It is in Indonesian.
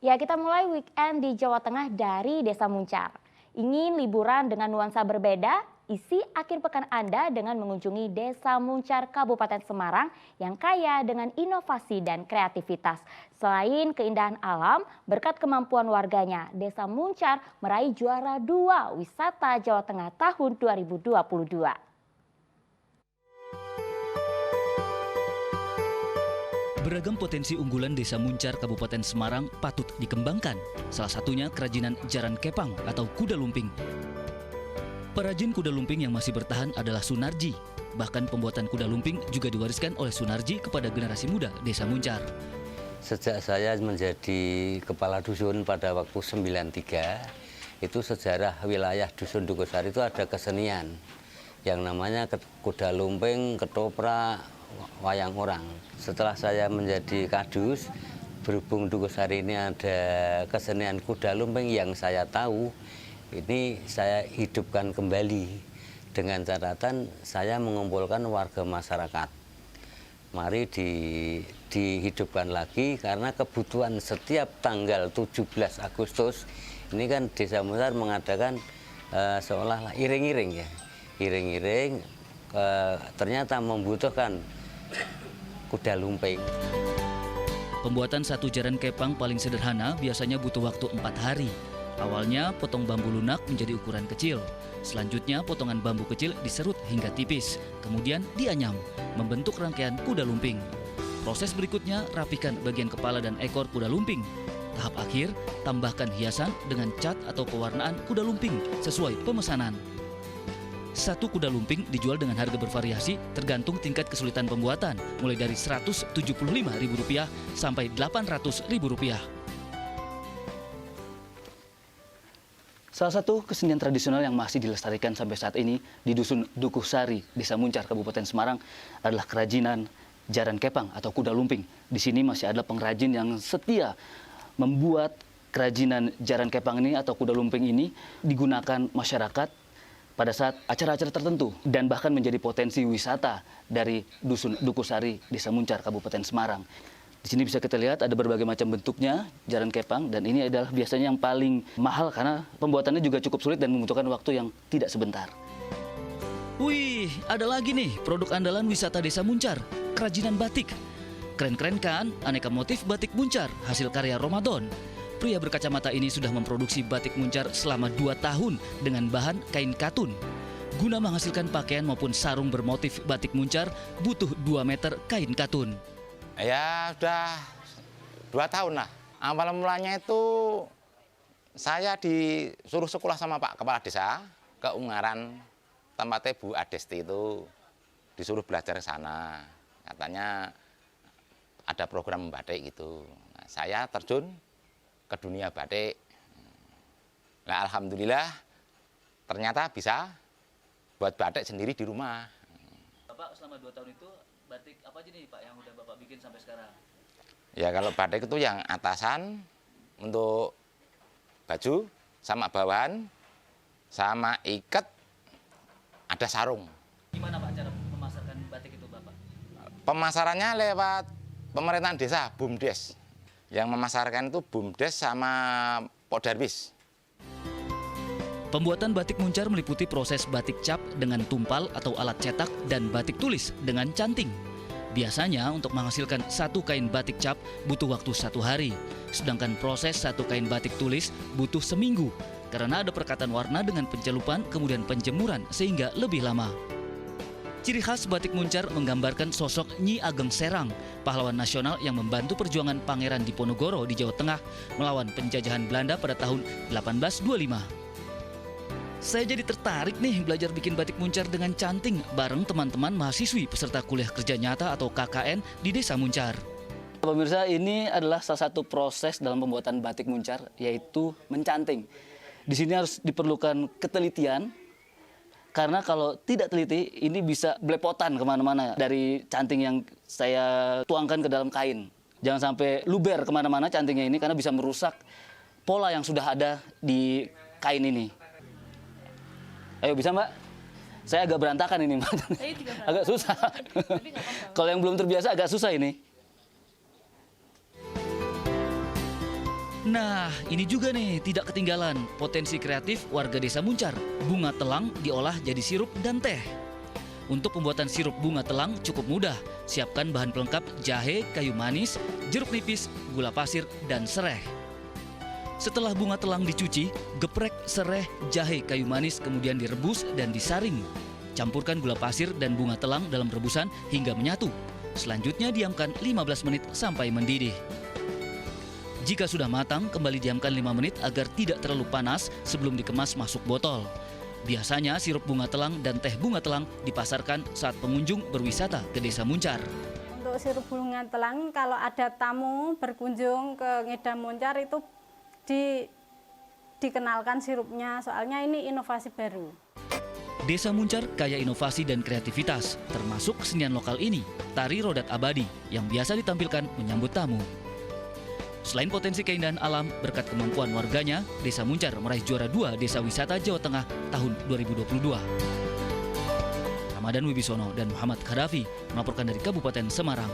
Ya, kita mulai weekend di Jawa Tengah dari Desa Muncar. Ingin liburan dengan nuansa berbeda? Isi akhir pekan Anda dengan mengunjungi Desa Muncar, Kabupaten Semarang yang kaya dengan inovasi dan kreativitas. Selain keindahan alam, berkat kemampuan warganya, Desa Muncar meraih juara 2 wisata Jawa Tengah tahun 2022. Beragam potensi unggulan Desa Muncar Kabupaten Semarang patut dikembangkan. Salah satunya kerajinan jaran kepang atau kuda lumping. Perajin kuda lumping yang masih bertahan adalah Sunarji. Bahkan pembuatan kuda lumping juga diwariskan oleh Sunarji kepada generasi muda Desa Muncar. Sejak saya menjadi kepala dusun pada waktu 93, itu sejarah wilayah Dusun Dukosari itu ada kesenian yang namanya kuda lumping, ketoprak, wayang orang. Setelah saya menjadi kadus, berhubung Dukosari ini ada kesenian kuda lumping yang saya tahu, ini saya hidupkan kembali dengan catatan saya mengumpulkan warga masyarakat. Mari dihidupkan lagi karena kebutuhan setiap tanggal 17 Agustus ini kan Desa Muncar mengadakan seolah-olah iring-iring ya. Iring-iring ternyata membutuhkan kuda lumping. Pembuatan satu jaran kepang paling sederhana biasanya butuh waktu 4 hari. Awalnya potong bambu lunak menjadi ukuran kecil. Selanjutnya potongan bambu kecil diserut hingga tipis. Kemudian dianyam, membentuk rangkaian kuda lumping. Proses berikutnya rapikan bagian kepala dan ekor kuda lumping. Tahap akhir, tambahkan hiasan dengan cat atau pewarnaan kuda lumping sesuai pemesanan. Satu kuda lumping dijual dengan harga bervariasi tergantung tingkat kesulitan pembuatan, mulai dari Rp175.000 sampai Rp800.000. Salah satu kesenian tradisional yang masih dilestarikan sampai saat ini di Dusun Dukosari, Desa Muncar, Kabupaten Semarang adalah kerajinan jaran kepang atau kuda lumping. Di sini masih ada pengrajin yang setia membuat kerajinan jaran kepang ini atau kuda lumping ini digunakan masyarakat pada saat acara-acara tertentu dan bahkan menjadi potensi wisata dari Dusun Dukosari, Desa Muncar, Kabupaten Semarang. Di sini bisa kita lihat ada berbagai macam bentuknya jaran kepang dan ini adalah biasanya yang paling mahal karena pembuatannya juga cukup sulit dan membutuhkan waktu yang tidak sebentar. Wih, ada lagi nih produk andalan wisata Desa Muncar, kerajinan batik. Keren-keren kan? Aneka motif batik Muncar, hasil karya Ramadan. Pria berkacamata ini sudah memproduksi batik Muncar selama 2 tahun dengan bahan kain katun. Guna menghasilkan pakaian maupun sarung bermotif batik Muncar, butuh 2 meter kain katun. Ya sudah 2 tahun lah. Awal mulanya itu saya disuruh sekolah sama Pak Kepala Desa ke Ungaran, tempatnya Bu Adesti itu disuruh belajar ke sana. Katanya ada program batik gitu. Nah, saya terjun ke dunia batik. Nah, alhamdulillah ternyata bisa buat batik sendiri di rumah. Bapak selama 2 tahun itu batik apa aja nih Pak yang udah Bapak bikin sampai sekarang? Ya kalau batik itu yang atasan untuk baju sama bawahan sama ikat ada sarung. Gimana Pak cara memasarkan batik itu Bapak? Pemasarannya lewat pemerintahan desa, BUMDes. Yang memasarkan itu BUMDes sama Podarbis. Pembuatan batik Muncar meliputi proses batik cap dengan tumpal atau alat cetak dan batik tulis dengan canting. Biasanya untuk menghasilkan satu kain batik cap butuh waktu 1 hari. Sedangkan proses satu kain batik tulis butuh seminggu karena ada perekatan warna dengan pencelupan kemudian penjemuran sehingga lebih lama. Ciri khas batik Muncar menggambarkan sosok Nyi Ageng Serang, pahlawan nasional yang membantu perjuangan Pangeran Diponegoro di Jawa Tengah melawan penjajahan Belanda pada tahun 1825. Saya jadi tertarik nih belajar bikin batik Muncar dengan canting bareng teman-teman mahasiswi peserta kuliah kerja nyata atau KKN di Desa Muncar. Pemirsa, ini adalah salah satu proses dalam pembuatan batik Muncar, yaitu mencanting. Di sini harus diperlukan ketelitian, karena kalau tidak teliti ini bisa belepotan kemana-mana dari canting yang saya tuangkan ke dalam kain. Jangan sampai luber kemana-mana cantingnya ini karena bisa merusak pola yang sudah ada di kain ini. Ayo bisa Mbak? Saya agak berantakan ini Mbak. Agak susah. Kalau yang belum terbiasa agak susah ini. Nah, ini juga nih tidak ketinggalan potensi kreatif warga Desa Muncar. Bunga telang diolah jadi sirup dan teh. Untuk pembuatan sirup bunga telang cukup mudah. Siapkan bahan pelengkap jahe, kayu manis, jeruk nipis, gula pasir, dan sereh. Setelah bunga telang dicuci, geprek, sereh, jahe, kayu manis kemudian direbus dan disaring. Campurkan gula pasir dan bunga telang dalam rebusan hingga menyatu. Selanjutnya diamkan 15 menit sampai mendidih. Jika sudah matang, kembali diamkan 5 menit agar tidak terlalu panas sebelum dikemas masuk botol. Biasanya sirup bunga telang dan teh bunga telang dipasarkan saat pengunjung berwisata ke Desa Muncar. Untuk sirup bunga telang, kalau ada tamu berkunjung ke Ngedam Muncar itu dikenalkan sirupnya, soalnya ini inovasi baru. Desa Muncar kaya inovasi dan kreativitas, termasuk kesenian lokal ini, tari rodat abadi yang biasa ditampilkan menyambut tamu. Selain potensi keindahan alam, berkat kemampuan warganya, Desa Muncar meraih juara 2 Desa Wisata Jawa Tengah tahun 2022. Ramadan Wibisono dan Muhammad Khadafi melaporkan dari Kabupaten Semarang.